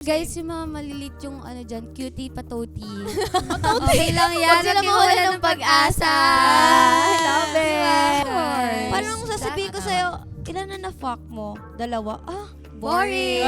Guys, yung mga malilit yung ano dyan, cutie patoti. Okay lang yan. Huwag sila mawala ng pag-asa. I love it. Parang sasabihin ko sa'yo, ilan na na-fuck mo? 2? Ah, Boring.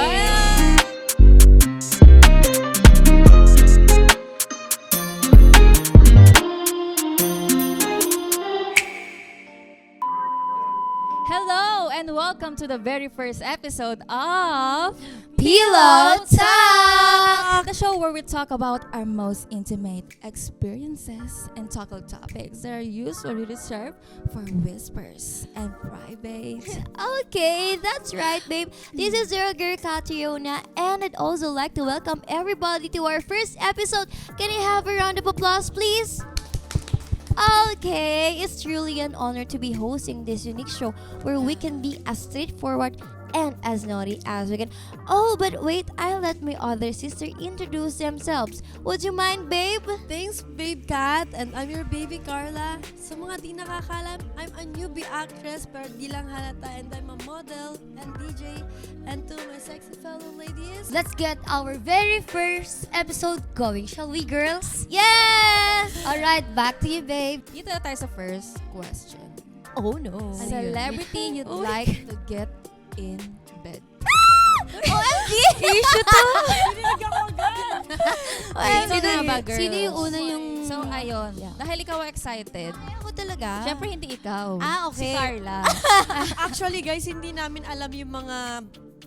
Hello and welcome to the very first episode of Pillow Talk! the show where we talk about our most intimate experiences and tackle topics that are usually reserved for whispers and private. okay, that's right, babe. This is your girl, Catriona, and I'd also like to welcome everybody to our first episode. Can I have a round of applause, please? Okay, it's truly an honor to be hosting this unique show where we can be as straightforward and as naughty as we can. Oh, but wait, I'll let my other sister introduce themselves. Would you mind, babe? Thanks, Babe Kat, and I'm your baby Carla. Sa mga di nakakalam, I'm a newbie actress pero di lang halata, and I'm a model and DJ. And to my sexy fellow ladies, Let's get our very first episode going, shall we, girls? Yes! Alright, back to you, babe. Dito na tayo sa first question. Oh no. Celebrity you'd Uy. like to get in bed. OMG! Issue to. Sino nga ba, girls? Sino yung una yung... So, ayun. Dahil ikaw excited, Ako talaga? syempre hindi ikaw. Ah, okay. Si Carla. actually guys, hindi namin alam yung mga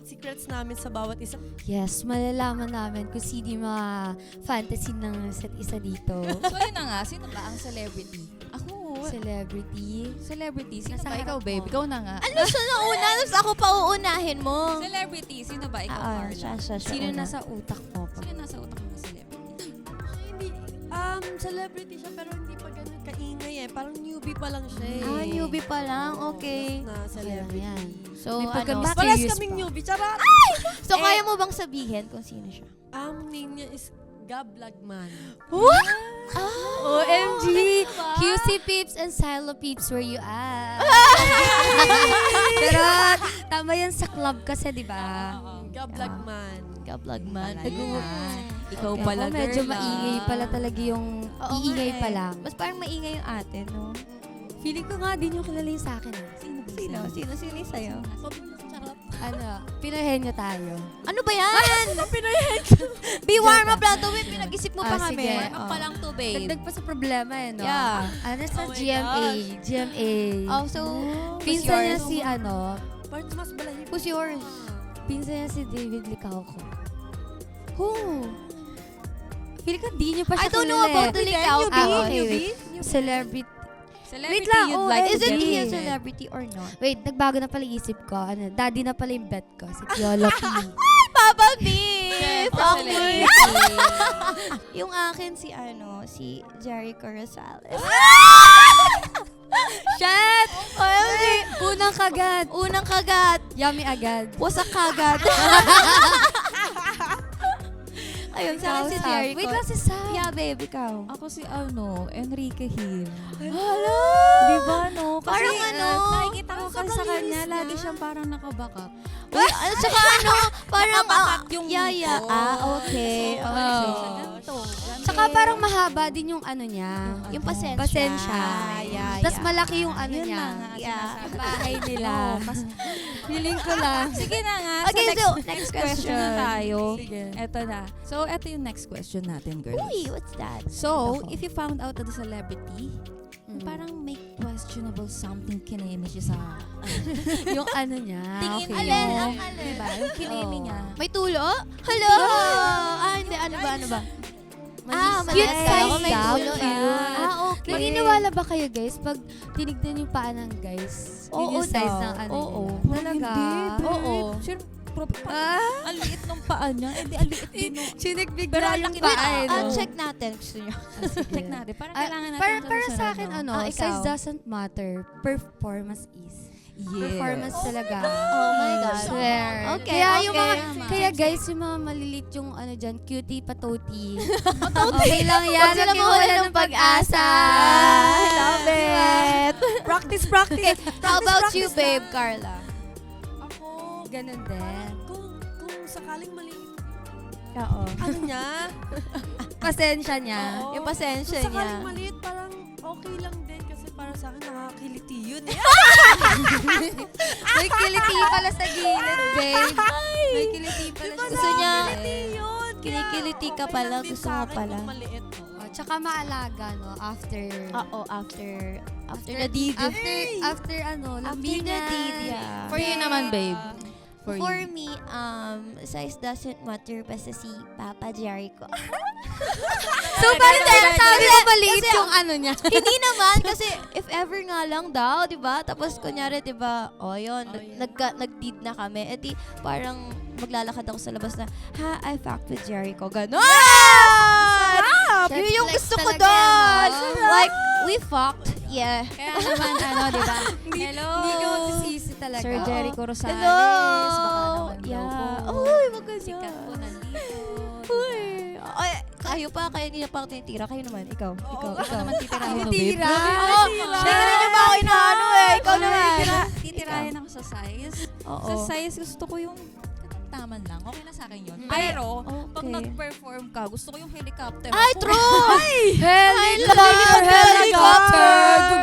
secrets namin sa bawat isa. Yes, malalaman namin kung sino yung mga fantasy ng isa't isa dito. So, yun na nga. Sino ba ang celebrity? Ako. Celebrity. Celebrity. Sino Nasa ba? Ikaw, harap babe. mo. Ikaw na nga. Ano siya na una? Tapos ako pa uunahin mo. Celebrity. Sino ba? Ikaw, Ah, Carla. siya Sino una. nasa utak mo? Sino nasa utak mo na celebrity? Hindi, celebrity siya pero hindi pa ganun kaingay eh. Parang newbie pa lang siya eh. Ah, newbie pa lang. Oo, Okay. Na celebrity. Yan. So, May ano? pagka- Palas Serious kaming pa. newbie. Charot! So, kaya mo bang sabihin kung sino siya? Ang name niya is Gablagman. What? OMG! QC peeps and Silo peeps, where you at? Pero tama yan sa club kasi, di ba? Gablagman. Ka-vlogman. Ikaw Okay. pala, Ako, medyo girl, maingay pala talaga yung Oo nga iingay eh. pa lang. Mas parang maingay yung ate, no? Feeling ko nga din yung kilala yung sa akin. Sino? Sino yung sa'yo? Charot. Ano, pinahenyo tayo. Ano ba yan? Be warm up lang to. Wait, pinag-isip mo pa Ah, kami. sige. Warm up pa lang to, babe. Dagdag pa sa problema eh, no? Yeah. Ano sa Oh my GMA? GMA. Oh, so, who's Pinsan niya yours? si ano, Parang mas balahibo. Who's yours? pinsan niya si David Licauco. Who? Feeling ko di niyo pa siya I don't know about the Licauco. Ah, okay, Newbie? wait. Celebrity. Celebrity Wait lang, you'd oh, like to Isn't get he a in bed. celebrity or not? Wait, nagbago na pala yung isip ko. Ano, daddy na pala yung bet ko. Si Piolo P. Papa B! Siyempre, Fuck celebrity. Yung akin si si Jericho Rosales. Shit! OMG! Unang kagat. Unang kagat. Yummy agad. Wasak kagat. Ayun, sa akin si Sam. Jericho. Wait lang si Sam. Yeah, babe, ikaw. Ako si Enrique Hill. Hello! Di ba, no? Kasi, Parang ano? nakikita ko kasi sa kanya, lagi siyang parang nakabakak. Uy, at saka ano, parang yung yaya. mukha. Ah, okay. Ganito. Tsaka parang mahaba din yung ano niya. Yung pasensya. Pasensya. Yeah, Tapos malaki yung ano Yun niya. na nga, Yeah. sinasabi. Yung bahay nila. Oo, Feeling ko lang. Sige na nga. Okay, sa so, next next question na question. tayo. Sige. Eto na. So, eto yung next question natin, girls. Uy, what's that? So, Ako. if you found out that the celebrity, parang may questionable something kineme siya sa Yung ano niya. tingin okay. niyo. Alin, ang alin? Diba? Yung kineme Oo. niya. May tulo? Hello! Ah, hindi. Ano ba? Cute maliit ka. size Ako may daw. tulo eh. Cute. Ah, okay. Naniniwala ba kayo guys pag tinignan yung paa ng guys? Yun Oo yung size daw. ng ano Oo. nila. Talaga? Oo. Sure, ang liit ng paa niya. Eh, di, ang liit din nung... Sinig Pero bigla ang yung laki paa ng eh, paa. no? Check natin. Gusto nyo. Check natin. Parang Ah, kailangan natin para sa sunod, akin, no? ano, Ah, ikaw. size doesn't matter. Performance is. Yes. Performance talaga. Oh my God. Swear. Okay, Kaya yung mga, Tama. kaya guys, yung mga malilit yung ano dyan, cutie patoti. Okay lang yan. Huwag sila mawala ng pag-asa. I love it. Practice. How about you, babe, Carla? Ako, Ganun din. kung sakaling mali Oo. ano niya? Pasensya niya. Oo. Yung pasensya Kung niya. sakaling maliit, parang okay lang din. Kasi para sa akin, nakakiliti yun eh. May kiliti pala sa gilid, babe. May kiliti pala siya Gusto sa niya, gilid. yun. Kinikiliti ka Okay pala, lang din gusto sa mo akin pala. kung maliit. Oh, tsaka maalaga, no? After nadidi. After ano, lambingan. nadidi. Yeah. For you naman, babe. For me, size doesn't matter basta si Papa Jericho. So, parang sinasabi mo maliit yung ano niya. Hindi naman, kasi if ever nga lang daw, di ba? Tapos kunyari, di ba, yun, nag-deed na kami. Eh di, parang maglalakad ako sa labas na, I fucked with Jericho. Ganon! Yun yung Flex gusto ko talaga doon! yan, Like, we fucked. Yeah. Kaya naman, di ba? Hello. Hindi ka magsisisi talaga. Sir Jericho Rosales. Hello! Baka naman daw Yeah. po. Uy, maganda. Sikat po nandito. Uy. Ay, kayo pa, kaya hindi na pa ako tinitira. Kayo naman, ikaw. Ikaw. naman titirahin mo, Titira. Tira niyo ba ako inaano eh? Ikaw naman. Titirahin ako sa size. Oo. Sa size, gusto ko yung katamtaman lang. Okay na sa akin yun. Ay, Pero, pag okay. nag-perform ka, gusto ko yung helicopter. Ay, true! Helicopter!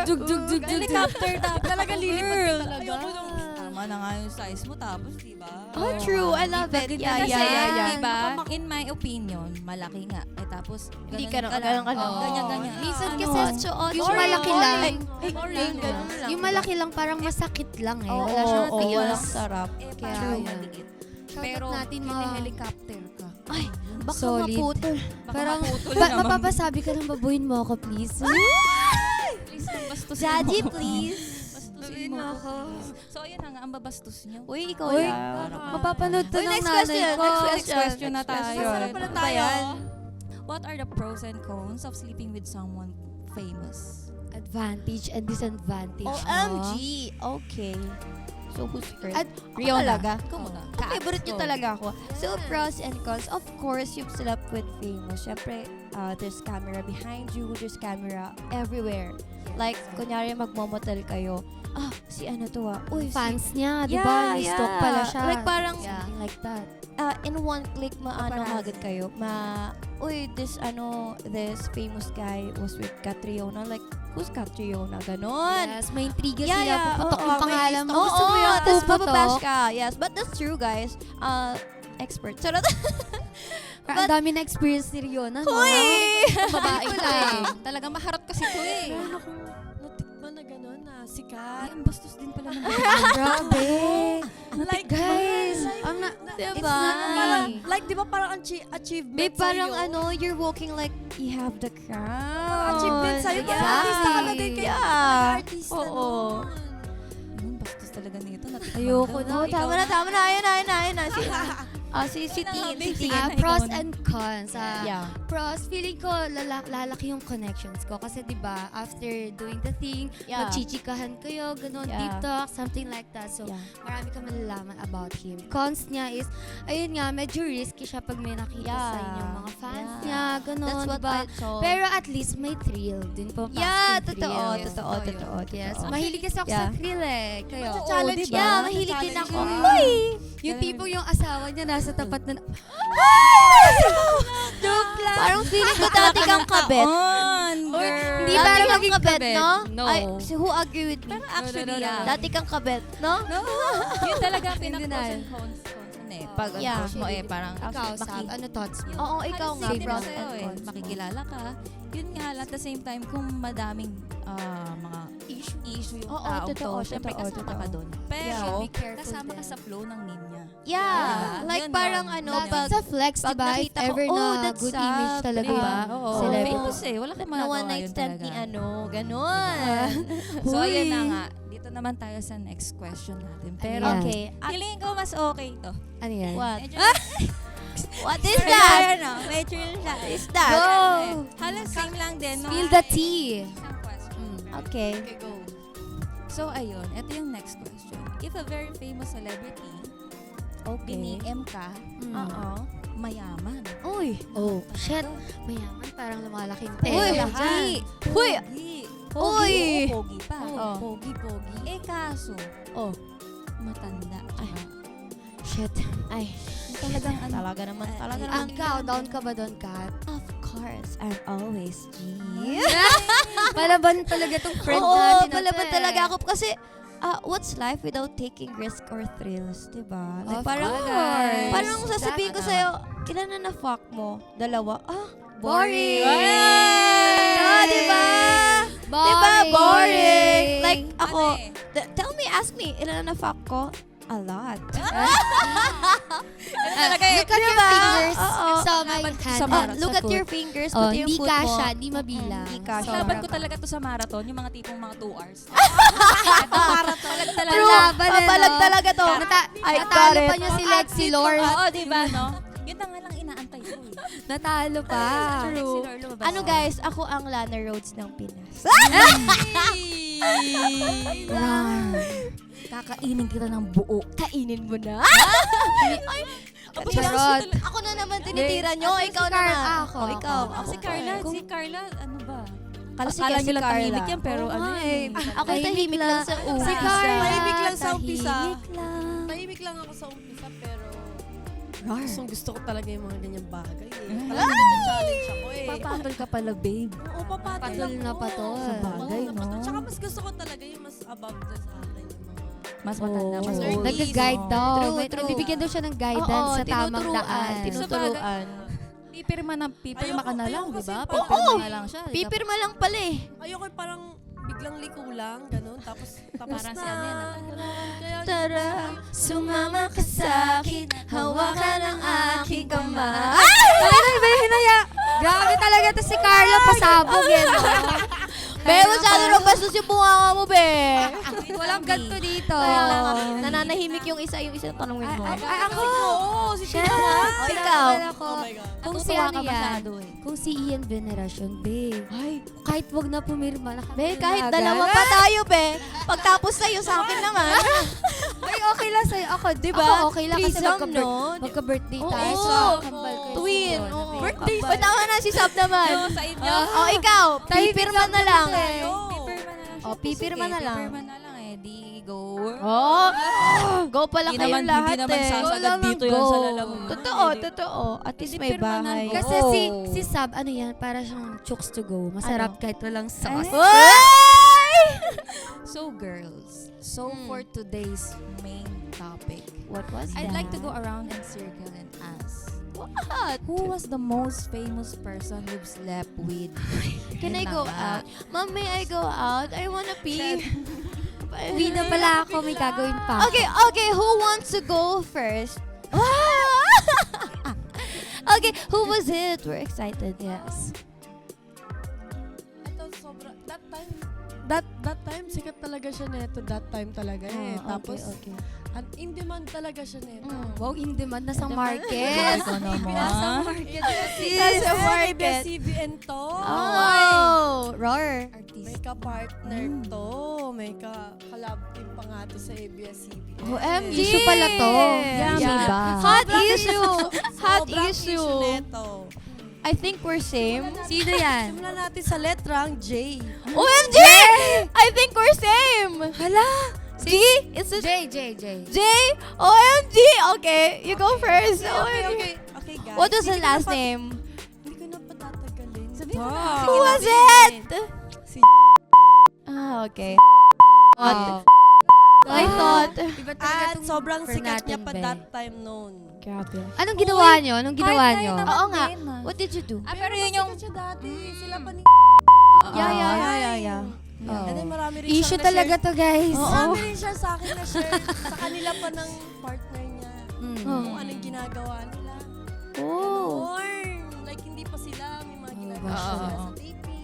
Dug, dug, dug, dug, dug. Helicopter dapat. Talaga lilipad ka talaga. Ayoko nung tama na nga yung size mo tapos, di ba? Oh, true. I love it. Yeah, Kasi, yeah. di ba, in my opinion, malaki nga. Eh tapos, Hindi ganun ka lang. Oo. Ganyan. Minsan Ano? kasi yung Sorry, malaki sorry. lang. Ganun lang. Yung malaki lang parang masakit lang eh. Oo, Wala siyang oo, feels. walang sarap. Eh, Kaya parang yan. maliit. Shoutout Pero, natin mga helicopter ka. Ay, baka Solid. maputol. Baka Parang maputol naman. mapapasabi ka ng babuin mo ako, please. Please, bastusin Daddy, mo. please. Bastusin mo ako. So, ayun na nga, ang babastos niyo. Uy, ikaw Uy, yan. mapapanood to Uy, ng next nanay question, ko. next question na next tayo. question. Masarap pala Ano ba tayo. yan? What are the pros and cons of sleeping with someone famous? Advantage and disadvantage. OMG. Okay. So, who's first? At Riona. talaga. Ikaw muna. Favorite niyo talaga ako. So, pros and cons. Of course, you've slept with famous. Siyempre, there's camera behind you. There's camera everywhere. Like, kunyari magmomotel kayo. Si ano to Uy, Fans niya, di Yeah, ba? Stalk yeah. pala siya. Like, parang- Something like that. in one click, maano Paparazzi. agad kayo. This famous guy was with Catriona. Like, who's Catriona? Ganon. Yes, may intriga Yeah, sila. yeah. Puputok Oo, yung pangalan mo. Oo, Gusto mo yung tapos puputok. mababash ka. Yes, but that's true, guys. Expert. Charot. Ang dami na experience ni Riona, no? Hoy! Babae ko eh. Talagang maharot kasi to eh. Meron akong natikman na gano'n na Ay, sikat. ang bastos din pala ng Grabe. Like, Guys, I'm not, Diba? it's not Parang, me. like, di ba parang achievement Babe, parang sa'yo? you're walking like you have the crown. Achievement sa'yo. Yeah. Parang artista ka na din kayo. Yeah. Artista Oo. Yung bastos talaga nito. Natikman Ayoko ka. na. Oh, tama na. Ayan na. Si Sige na, Teen. sige na. Pros ikaw na. and cons. Yeah. Pros, feeling ko lalaki yung connections ko. Kasi di ba after doing the thing, Yeah. magchichikahan kayo, ganun, Yeah. deep talk, something like that. So, Yeah. marami ka malalaman about him. Cons niya is, ayun nga, medyo risky siya pag may nakita Yeah. sa inyong mga fans Yeah. niya, ganun, That's what diba? I told. Pero at least may thrill din po. Yeah, thrill. totoo. Yes, Totoo. mahilig kasi ako Yeah. sa thrill eh. Kayo. Challenge diba? Yeah, mahilig din ako. Challenge Uy! Yung tipo yung asawa niya nasa tapat na, Joke lang. Parang feeling ko dati kang kabet. On, girl. Hindi Dati para kang maging kabet, kabet. no? No. Ay, who agree with me? Actually, No. Dati kang kabet, no? No. Yun talaga ang Hindi pinaka-pros na. and cons eh. Pag ang Yeah. pros mo eh, parang ikaw, Sab, ano thoughts mo? Oo, ikaw nga. Halos Pros same din and sa'yo eh. cons mo. Makikilala ka. Yun nga, at the same time, kung madaming mga issue yung Oo, tao totoo, to, syempre totoo, kasama ka totoo. doon. Pero, Yeah. Be careful kasama ka din. sa flow ng ninya. Yeah. Like Yun, parang yun. ano, Yun, pag It's a flex, pag diba? If nakita ko, ever oh, na that's good Sab, image talaga. diba? Oo. Celebrity. Famous eh. Wala kayong na magagawa one night yun stand talaga. ni ano, ganon. So, Huy. ayun na nga. Dito naman tayo sa next question natin. Pero, Ayan. Okay. feeling ko mas okay to. Ano yan? What? Medyo, What is Medyo, that? ano, medyo siya. What is that? Go! Halos same lang din. no? Spill the tea. Isang question. Okay. Okay, go. So, ayun. Ito yung next question. If a very famous celebrity, Okay. biniem ka, Oo. mayaman. Uy. Oh, shit. Mayaman, parang lumalaking Uy, tela lahat. dyan. Uy. Pogi. Uy. Pogi pa. Oh. Pogi. Eh, kaso, Oh. matanda. Ay. Tsaka, Shit. Ay. Talagang ano. Talaga naman, talaga naman. Ikaw, down ka ba doon, Kat? Of course, I'm always G. Palaban talaga tong friend Oo, natin. na palaban to eh. talaga ako kasi what's life without taking risk or thrills, diba? Like, Of parang, course. parang sasabihin ko Tama. sa'yo, ilan na na-fuck mo? 2? Boring. Diba? Boring. Diba? Boring. Like, ako, Ano tell me, ask me, ilan na na-fuck ko? A lot. Talaga Look at your fingers Oo. sa my hand. sa at Look sa at foot. your fingers, Oh, pati yung hindi foot mo. kasha, hindi mabilang. Hindi kasha. Sobra Laban ko pa. talaga to sa marathon, yung mga tipong mga 2 hours. Palag talaga. True. Laban eh, Papalag no? talaga to. I got Natalo it. pa niya si Lexi Lord. Oo, diba, no? Yun na nga lang inaantay ko eh. Natalo pa. Lexi Lord, lumabas. Ano guys, ako ang Lana Rhodes ng Pinas. Kakainin kita ng buo. Kainin mo na. Charot. Ako na naman tinitira nyo. At Ikaw si Car- naman. ako. Ikaw. Si Carla, ano ba? Kasi Akala si nyo lang Carla. tahimik yan, pero Oo ano nga eh. Ako tahimik lang sa umpisa. Si Carla. Tahimik lang sa umpisa. Tahimik lang. Tahimik lang ako sa umpisa, pero Rar. gusto ko talaga yung mga ganyang bagay. Talagang challenge ako eh. Papatol ka pala, babe. Oo, papatol Patol ako. na patol. Sa bagay, Oo, no? Tsaka mas gusto ko talaga yung mas above doon sa akin. Yung mga Mas matanda. Oo. Mas Oo. early. Nag-guide daw. True, May- true. Nagbibigyan daw siya ng guidance sa tamang daan. Tinuturuan. Pipirma ka na lang, Ayoko di ba? kasi- Pipirma na lang siya. Pipirma lang pala eh. ayoko yung parang biglang liko lang, ganun. Tapos Parang na. si ano yan, ah. Kaya, Tara, sumama ka sa'kin, hawakan ang aking kamay. Ay, may hinaya. Grabe talaga to si Carla. Pasabog yan. Be, masyado nang bastos yung bunganga mo, be. Walang ganto dito. Nananahimik yung isa tanongin mo. Ako. si O, ikaw. Ako. Oh my God. Kung si Natutuwa ano ka yan, masyado eh. kung si Ian Veneracion, babe. Ay, Kahit wag na pumirma. be, kahit dalawa pa tayo, be. Pagtapos sa'yo, sa akin naman. Ay, okay lang sa'yo. Ako, Diba? Ako okay lang kasi Threesome, no? magka-birthday Oo. tayo. So, kambal ko yung Twin. sino, Oo. babe. Birthday. Tama na si Sab naman. Sa inyo. O, ikaw. Pipirma na lang. Pipirma na lang. O, pipirma na lang. Sige, Pipirma na lang eh. Di go. Oh, go pala Di kayong lahat hindi naman eh. sasagad dito yan sa lalamunan. Totoo, totoo. At least may Pipirma na bahay. go. Kasi Oo. si Sab, ano yan, para siyang chooks to go. Masarap kahit walang sauce. Ay! So girls, for today's main topic, What was I'd like to go around in circle and ask, What? who was the most famous person you've slept with? Can I Yun na go nga. out? Mom, may I go out? I wanna pee. Uwi na pala ako, may gagawin pa. Okay, who wants to go first? Okay, who was it? We're excited. Yes. Ito, sobra. That time, sikat talaga siya neto. That time talaga eh. Tapos, okay. in demand talaga siya neto. Wow, in demand na sa market. Ikaw naman. Nasa market. ABS-CBN to. Oh, roar. May ka-partner to. May ka-collab team pa nga to sa ABS-CBN. OMG! Issue pala to. Yummy ba? Hot issue! Hot Sobrang issue! neto. I think we're same. Sino yan? Simulan natin sa letrang J. OMG! I think we're same! Hala! G? Is it J. J? OMG! Okay, you go first. Okay, guys. What was the Hindi ko last na name? Hindi ko na patatagalin. Sabihin mo Wow. Who was it? Si Okay. Oh. I thought. Iba talaga At tong sobrang for sikat niya natin, pa be. that time noon. Grabe. Anong ginawa nyo? Anong ginawa nyo? Oo nga. What did you do? Pero yun yung... Sikat siya dati. Sila pa ni... Yeah. Oh. And then marami rin Issue siyang talaga to, guys. Marami rin siya sa akin na share sa kanila pa ng partner niya. Kung anong ginagawa nila. Oh. Like hindi pa sila. May mga ginagawa gosh. sila Oo. sa taping.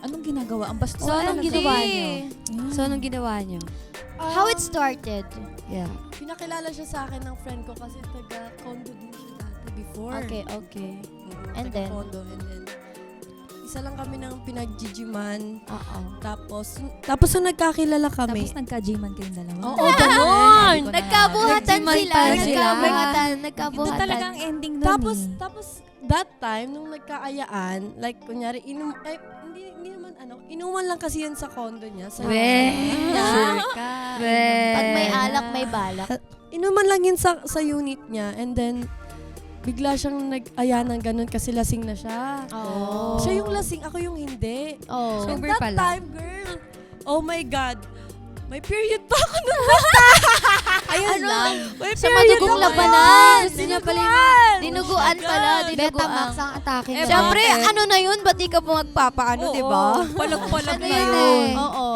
Anong ginagawa? Ang bastos. So, anong talaga. ginawa nyo? Mm. So, anong ginawa nyo? How it started? Yeah. Pinakilala siya sa akin ng friend ko kasi taga-condo din siya dati before. Okay. And then? Taga-condo. And then, isa lang kami ng pinag-jijiman. Oo. Tapos nung nagkakilala kami. Tapos nagka-G-man kayong dalawa. Oo, ganon! Hindi ko na- Nagkabuhatan Nag-Gman sila. pala sila. Ito Nagkabuhatan. talaga ang ending nun Tapos that time, nung nagkaayaan, like, kunyari, hindi naman inuman lang kasi yan sa condo niya. Sa Sure ka. Pag may alak, may balak. Inuman lang yun sa unit niya. And then, bigla siyang nag-aya ng ganun kasi lasing na siya. Oh. Siya yung lasing, ako yung hindi. Oh. And Sober that pala. time, girl, oh my God, may period pa ako nun. Ayun lang. May Sa period madugong ako. labanan. Dinuguan. Dinuguan pala, Betamax dinuguan. ang atake mo. Siyempre, Bakit? ano na yun? Ba't di ka po magpapaano, Oo, di ba? Palag-palag Ano na yun yun. eh? Oo.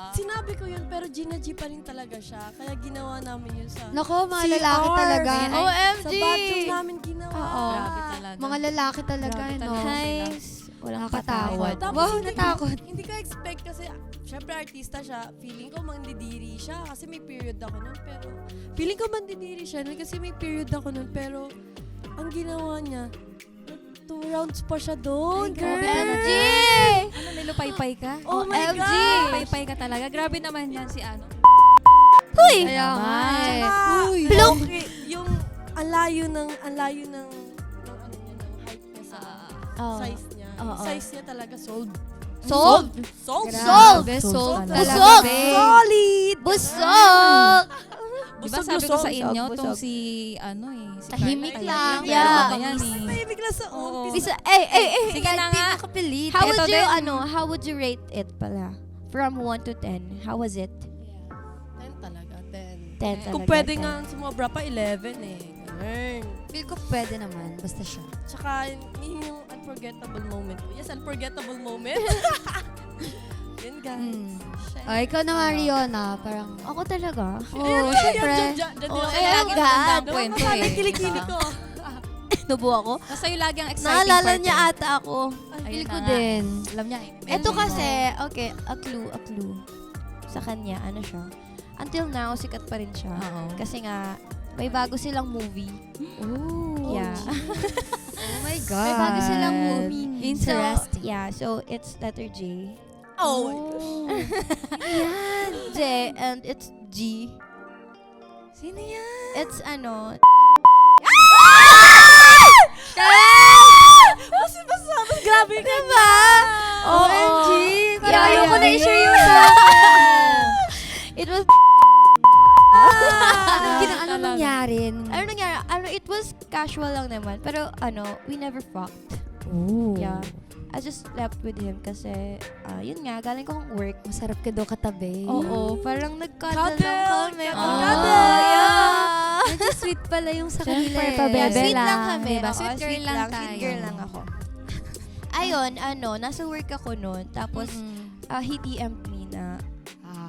Sinabi ko yun, pero Gina G pa rin talaga siya. Kaya ginawa namin yun sa Nako, mga CR. lalaki talaga. OMG! Sa bathroom namin ginawa. Oo. Grabe talaga. Mga lalaki talaga, Grabe no? talaga. Nice. Walang Nakakatakot. patawad. Wow, natakot. Hindi ko expect kasi, syempre artista siya, feeling ko mandidiri siya kasi may period ako nun. Pero, feeling ko mandidiri siya nun kasi may period ako nun. Pero, ang ginawa niya, 2 rounds pa siya doon, girl. OMG! Ano, may lupay-pay ka? Oh my OMG! God! Lupay-pay ka talaga. Grabe naman yan si ano. Huy! Kaya nga eh. Uy! Plum! Okay, yung ang layo ng ano niya, ng height niya sa Oh. size niya. Yung Oo. size niya talaga sold. Sold! Sold! Grabe, sold Sold talaga, Busog! babe. Solid! Busog! Di ba Busog, sabi ko sa busog. inyo, Busog. tong si, ano eh, si Tahimik Carla, lang. tahimik Yeah. lang yan eh. May bigla sa Oo. Bisa, eh. Sige na nga. Nakapilit. How would Ito you, din. how would you rate it pala? From 1 to 10, how was it? 10 talaga, 10. 10 talaga. Kung pwede 10. nga sumobra pa, 11 eh. Ganun. Feel ko pwede naman, basta siya. Tsaka, yun yung unforgettable moment ko. Yes, unforgettable moment. Yun, guys. Oh, ikaw naman, Riona, parang, Ako talaga. oh, syempre. Oh, Kasi lagi maganda ang kwento eh. Masabi kilikili ko. Nubo ako. Nasa iyo lagi ang exciting Naalala part niya eh. ata ako. Feel Ayun ko na nga. din. Alam niya eh. Ito kasi, okay, a clue. Sa kanya, ano siya. Until now, sikat pa rin siya. Oo. Kasi nga, may bago silang movie. Oh, Yeah. oh my God. May bago silang movie. Interesting. So, yeah, so it's letter J. Oh. Yan. J, and it's G. Sino yan? It's ano. Mas grabe ka. Diba? OMG! Parang Yeah, ayoko yeah. na i-share yung sa akin. It was, Ano nangyari? ano nangyari? It was casual lang naman. Pero, we never fucked. Oh. Yeah. I just slept with him kasi, yun nga, galing ko kong work. Masarap ka daw katabi. Oo, parang nag-cuddle Cuddle! lang kami. Cuddle! Yeah. Medyo sweet pala yung sa kanila. Siyempre, eh. pabebe Yeah, sweet lang lang, kami. diba? Oo, Sweet girl lang Sweet tayo. girl lang ako. Ayun, nasa work ako noon. Tapos, he DM'd me na,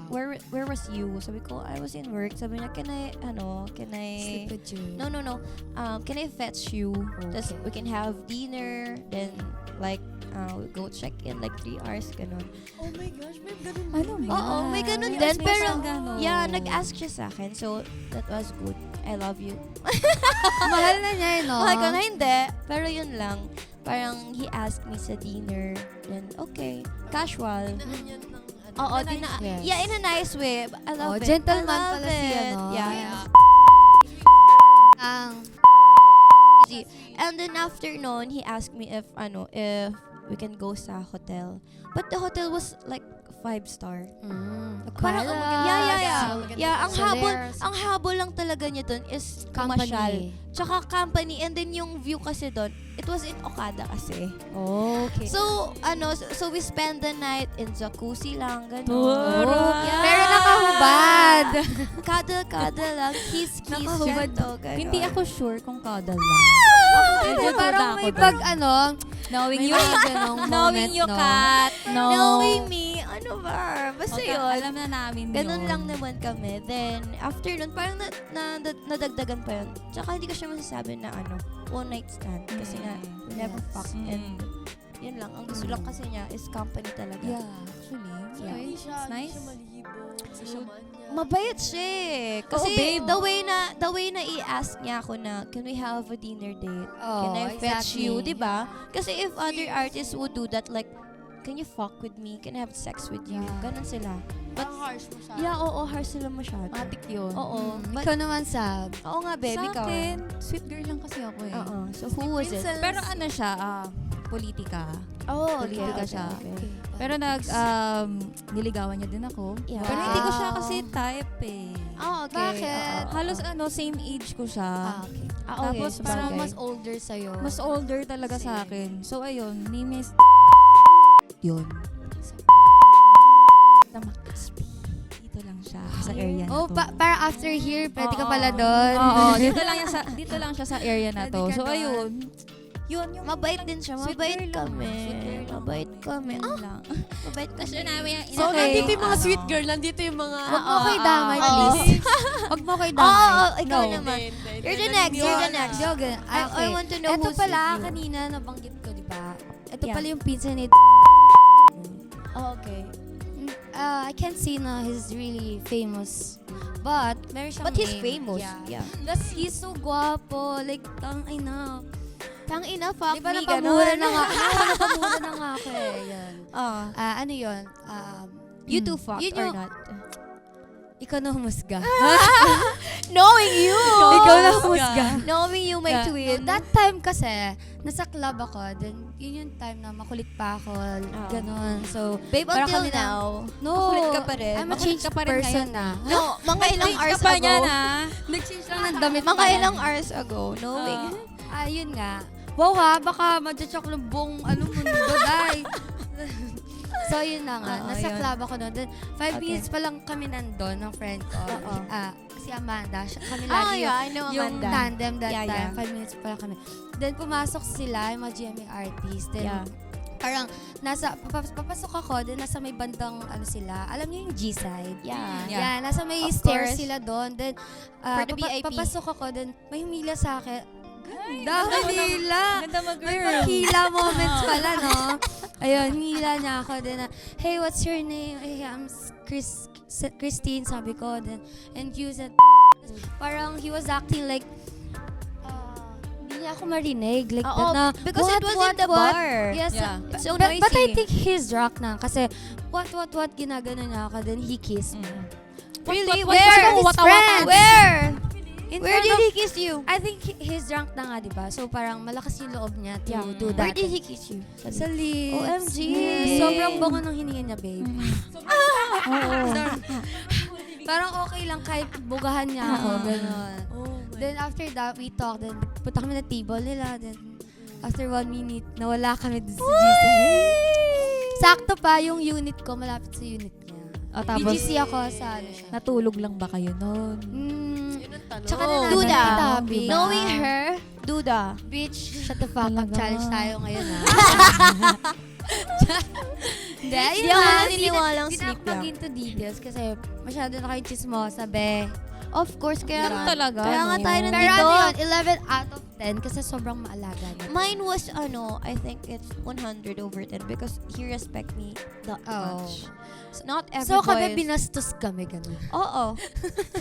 where was you? Sabi ko, I was in work. Sabi niya, can I, Sleep with you. no. Can I fetch you? Tapos, we can have dinner. Then, like, we go check in like 3 hours, ganun. Oh my gosh, may ganun. Ano ba? Oo, may ganun May din. ask Pero, siyang ganun. yeah, nag-ask siya sa akin. So, that was good. I love you. Mahal na niya, eh, no? Mahal ko na hindi. Pero yun lang. Parang he asked me sa dinner. Then, okay. Casual. Dinaan yan ng ano. Oo, Yes. yeah, in a nice way. I love Oh, it. gentleman I love pala si, it. ano? Yeah. Ang, Easy. And then after noon, he asked me if we can go sa hotel. But the hotel was like 5-star. Parang, yeah. Yeah, ang habol lang talaga niya dun is pumasyal. company. Tsaka company, and then yung view kasi dun, it was in Okada kasi. Okay. So, so we spend the night in jacuzzi lang, gano'n. Taray! Pero nakahubad. Cuddle lang, kiss, Nakahubad. ganito, gano'n. Hindi ako sure kung cuddle lang. Medyo Parang duda may ako pag dun. Knowing may you, mga ganong knowing moment, you, no? Kat. No. Knowing me, ano ba? Basta Okay, yun. alam na namin Ganun yun. lang naman kami. Then, after nun, parang nadagdagan pa yun. Tsaka hindi ko siya masasabi na one night stand. Kasi nga, we never fucked. And yun lang. Ang gusto lang kasi niya is company talaga. Yeah, actually. Yeah. Hindi siya, It's nice. Hindi siya malibo. Hindi siya manya. Mabait siya eh. Kasi babe. the way na i-ask niya ako na, can we have a dinner date? Oh, Can I fetch exactly. you? Diba? Kasi if other artists would do that, like, can you fuck with me? Can I have sex with you? Yeah. Ganon sila. Parang harsh mo siya. Yeah, oo, harsh sila masyado. Matik yun. Oo. But, Ikaw naman, Sab. oo nga, babe, Sa ikaw. akin, sweet girl lang kasi ako eh. Oo. So, who was it? Princess. Pero ano siya, politika. Oh, Politika siya. Okay. Pero niligawan niya din ako. Yeah. Pero hindi ko siya Wow. kasi type eh. Oh, okay. Bakit? Oo. Halos same age ko siya. Okay. Ah, okay, Tapos sabagay. Parang mas older sa'yo. Mas older talaga sa akin. So, ayun, name is yun. Dito lang siya sa area na Oh, to. para after here, pwede ka Oo. pala doon. Oo, dito lang siya sa area na to. Pwede ka So, doon. ayun. Yun, yung Mabait din siya. Sweet Mabait girl lang. kami. Sweet girl lang. Mabait kami. Yun lang. Mabait kami. So, Okay. nandito yung mga Ano? sweet girl, nandito yung mga... Huwag mo ko'y damay, Oo. please. Huwag mo ko'y Oo, damay. ikaw No. naman. Hindi, You're the hindi, next. hindi. You're the next. Yoga. I want to know Ito who's pala, with you. kanina nabanggit ko, di ba? Ito Yeah. pala yung pinsan ni Oh, okay. I can't say na he's really famous. But, meron siyang But he's name. famous. Yeah. Yeah. Plus, he's so guwapo. Like, ina. Tang ina, fuck Di ba me, napamura ganun. na nga? Napamura na nga ako eh. Yan. Oh. Ano yun? You two fucked Yun or yung- not? Ikaw na humusga. Knowing you! Ikaw na humusga. Knowing you, my Yeah. twin. That time kasi, nasa club ako. Then, yun yung time na makulit pa ako. Ganon. So, Babe, para until kami na- now. no. Makulit ka pa rin. I'm a Makulit changed ka pa rin person ngayon. na. No, mga ilang hours pa ago. niya na. Nag-change lang ng damit Mga pa yan. ilang hours ago. Knowing. Yun nga. Wow ha, baka madya-chok ng buong mundo, dahil. So, yun na nga. Oo, Nasa yun. club ako noon. Then, 5 Okay. minutes pa lang kami nandun ng friend ko. Oo. Si Amanda. Kami Ah, lagi yeah, I know yung Amanda. tandem that Yeah, time. yeah. 5 minutes pa lang kami. Then, pumasok sila, yung mga GMA artists. Then, Yeah. parang, papasok ako, then nasa may bandang, sila. Alam niyo yung G-side? Yeah. Yeah. Yeah, nasa may Of stairs course. sila doon. Then, For the VIP. papasok ako, then may humila sa akin. Dahil hila. Ganda May mag-girl. hila moments pala, no? Ayun, hila niya ako. Then, hey, what's your name? Hey, I'm Christine, sabi ko. Then, and you said, parang he was acting like, hindi niya ako marinig. Like, Oo, that na, because it was in the what? bar. Yes, Yeah. It's so but I noisy. think he's drunk na. Kasi, what, ginagano niya ako. Then, he kissed me. Really? What- Where? what- what- what- Where? In Where front did of- he kiss you? I think he's drunk na nga, di ba? So, parang malakas yung loob niya to Yeah. do Where that. did he kiss you? Sa lips. OMG. Yes, sobrang bango ng hininga niya, babe. Parang okay lang kahit bugahan niya ako, gano'n. Then after that, we talked. Then punta kami na table nila. Then after 1 minute, nawala kami dun sa GC. Sakto pa yung unit ko, malapit sa unit niya. Oh, tapos, BGC ako sa ano siya. natulog lang ba kayo noon? Tsaka na Duda. natabi. Knowing her, Duda. Bitch, shut the fuck up. Talaga. Challenge tayo ngayon, ha? Hindi, Hindi yun ako na. naniniwalang Hindi na sleep ako lang. mag-into details kasi masyado na kayong chismosa, be. Of course, kaya Ganun talaga, Kaya nga no? tayo Pero nandito. ano yun, 11 out of 10 kasi sobrang maalaga na. Mine was, I think it's 100 over 10 because he respect me that Oh. much. So, not every So boy kami is- binastos kami, ganun. Oo.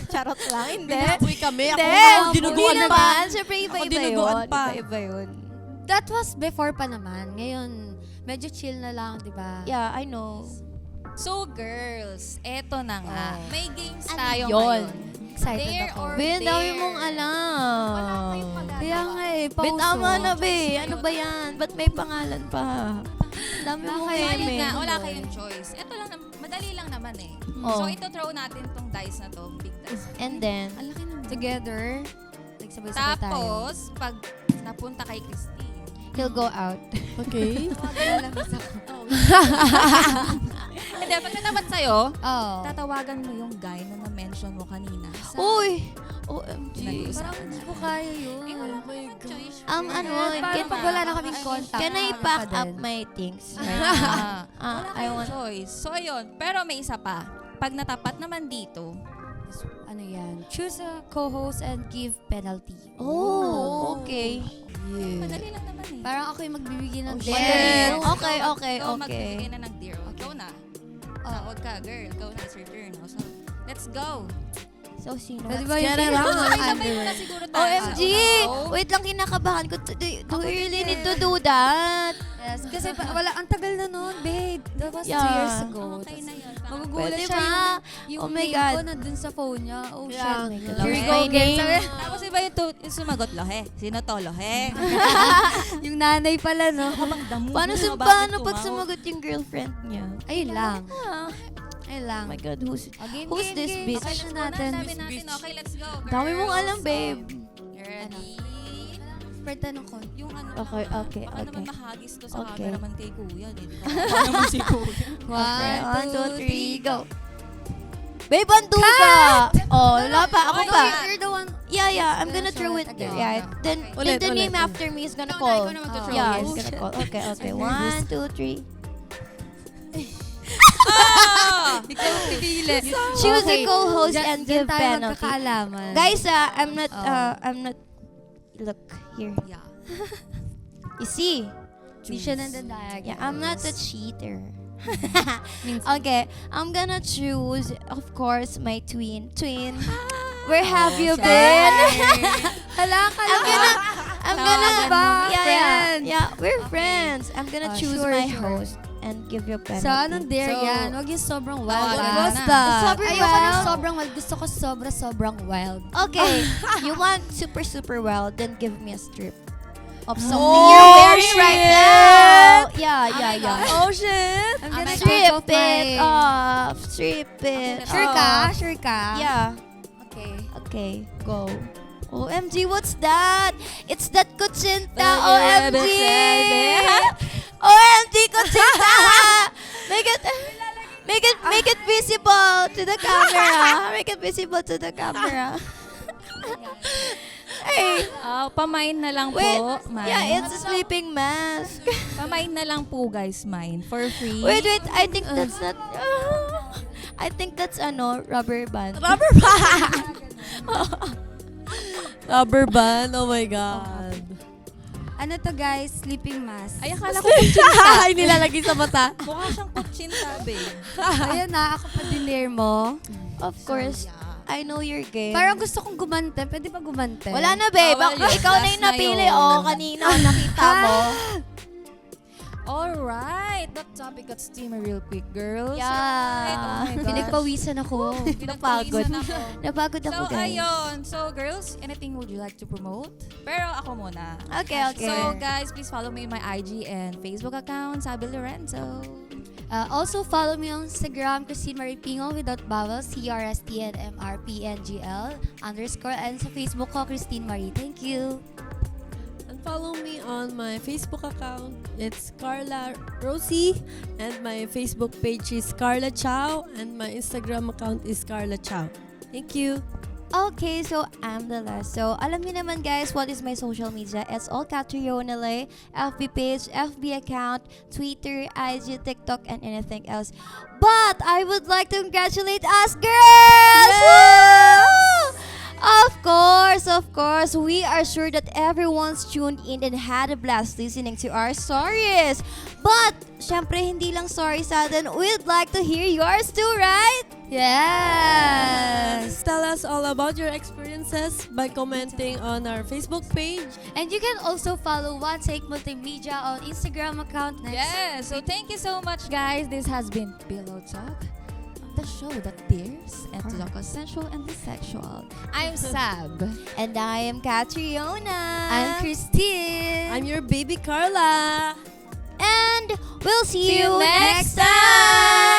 Charot lang. Hindi. Uy kami, ako Hindi. nga, dinuguan Hindi pa. naman. Siyempre, iba-iba Ako dinuguan yun. pa. Iba-iba yun. That was before pa naman. Ngayon, medyo chill na lang, di ba? Yeah, I know. So, girls, eto na nga. Oh. May games Ano tayo yun? ngayon. Excited Dare ako. or Be, ang dami dare. mong alam. Kaya nga eh, Be, pauso. tama na, be. Ano ba yan? Ba't may pangalan pa? Ang dami mong Bakit? Sayang eme. nga, wala kayong choice. Ito lang, madali lang naman eh. Oh. So, ito throw natin tong dice na to, big dice. And then, Ang laki naman. Together, nagsabay-sabay tayo. Tapos, pag napunta kay Christine, He'll go out. Okay. Lalamis ako. hindi, pag natapat sa'yo, Oh. tatawagan mo yung guy na na-mention mo kanina. uy! OMG. Pinag-uusapan Hindi natin. ko kaya yun. Eh, wala kayong choice. Ano, Paano pag wala na kaming contact? Can I Paano pack pa up din? my things? Wala I kayong want... choice. So, ayun. Pero may isa pa. Pag natapat naman dito, Ano yan? Choose a co-host and give penalty. Oh, okay. madali lang naman eh. Parang ako yung magbibigay ng shit. dare. Okay, Ikaw okay. magbibigay na ng dear. Ikaw na. Tawag ka, girl. Ikaw na, it's your turn. So, let's go. So, sino? Pwede ba yung get it pinaka on. Sabay mo underwear? na siguro tayo. OMG! Wait lang, kinakabahan ko. Do we really need to do that? Yes, kasi wala, ang tagal na nun, babe. That was 2 Yeah. years ago. Okay na yun. Magugulat Pwede siya ba? yung Oh my name God. ko na dun sa phone niya. Oh, Yeah. shit. Oh my God. Here we Okay. go again. Name. Sabi, Tapos iba yung sumagot, lohe. Sino to, lohe? yung nanay pala, no? Paano paano pag sumagot yung girlfriend niya? Ayun lang. Ah, Ayun lang. oh my God, who's Game, who's game, this game. bitch? Okay na natin. Sabi natin, okay, let's go. Dami mong girls. alam, babe. Ready? tanong ko. Yung ano Okay, naman, okay, baka naman okay. mahagis to sa Okay. camera naman kay Kuya. Di ba? Baka naman si Kuya. Okay, 1, 2, 3, 1, 2, 3, go. Babe, bantuga! Oh, wala pa. Ako Okay, pa. yeah. You're the one. Yeah, I'm Gonna gonna throw show it it there. again. Yeah, then Ulit, the name ulit. after me is gonna No, call. ikaw na magto-throw. Yeah, Yes. he's gonna call. Okay, okay. I'm 1, 2, 3. Ah! Ikaw pipili. Choose a co-host and give tayo penalty. magkakaalaman. Guys, I'm not. Oh. I'm not. Look here. Yeah. You see? Di siya nandadayag. Yeah, I'm not a cheater. Means- Okay, I'm gonna choose, of course, my twin. Where have you been? Hala ka I'm gonna, Tawagan mo. yeah, we're friends. I'm gonna choose Sure, my sure. host and give you a penalty. So, anong dare So, yan? Huwag yung sobrang wild. Tawagan ah. mo na. Sobrang Ayoko ng wild. sobrang wild. Gusto ko sobrang wild. Okay, you want super wild, then give me a strip of something Oh, you're wearing right shit. now. Yeah. Oh, shit! I'm Ah, gonna my strip Strip it off. Strip it Sure off. ka? Sure ka? Yeah. Okay. Okay, go. OMG, what's that? It's that Kuchinta. Baby, OMG. baby. OMG, Kuchinta. Make it visible to the camera. Make it visible to the camera. Hey, Pamain na lang wait. po. Mine. Yeah, it's a sleeping mask. Pamain na lang po guys, mine. For free. Wait. I think that's not. I think that's rubber band. Rubber band! Rubber band? Oh my God. Ano to guys? Sleeping mask. Ay, akala ko Ay, nilalagay sa mata. mukha siyang kutsinta, babe. Ayan na, ako pa dinare mo. Of course, I know your game. Parang gusto kong gumante. Pwede ba gumante? Wala na, babe. Bawal yun. Ikaw na yung Last na napili. yun. Oh, kanina. Nakita mo. Alright, that topic got steamy real quick, girls. Yeah. Alright, oh my gosh. Pinagpawisan ako. Napagod. Pinagpawisan ako. Napagod ako, So, guys. ayun. So, girls, anything would you like to promote? Pero ako muna. Okay. So, guys, please follow me in my IG and Facebook account, Sabi Lorenzo. Also, follow me on Instagram, Christine Marie Pingo without vowels, CRSTNMRPNGL _ and sa Facebook ko, Christine Marie. Thank you. And follow me on my Facebook account. It's Carla Rosie. And my Facebook page is Carla Chow. And my Instagram account is Carla Chow. Thank you. Okay, so I'm the last. So, alam niyo naman guys, what is my social media? It's all Catriona Lay, FB page, FB account, Twitter, IG, TikTok, and anything else. But I would like to congratulate us girls! Woo! Of course, we are sure that everyone's tuned in and had a blast listening to our stories. But, syempre, hindi lang story sa atin. We'd like to hear yours too, right? Yes! Tell us all about your experiences by commenting on our Facebook page. And you can also follow One Take Multimedia on Instagram account next. Yes, so thank you so much, guys. This has been Pillow Talk, the show that dares and to talk sensual and the sexual. I'm Sab. And I am Catriona. I'm Christine. I'm your baby Carla. And we'll see See you you next next time.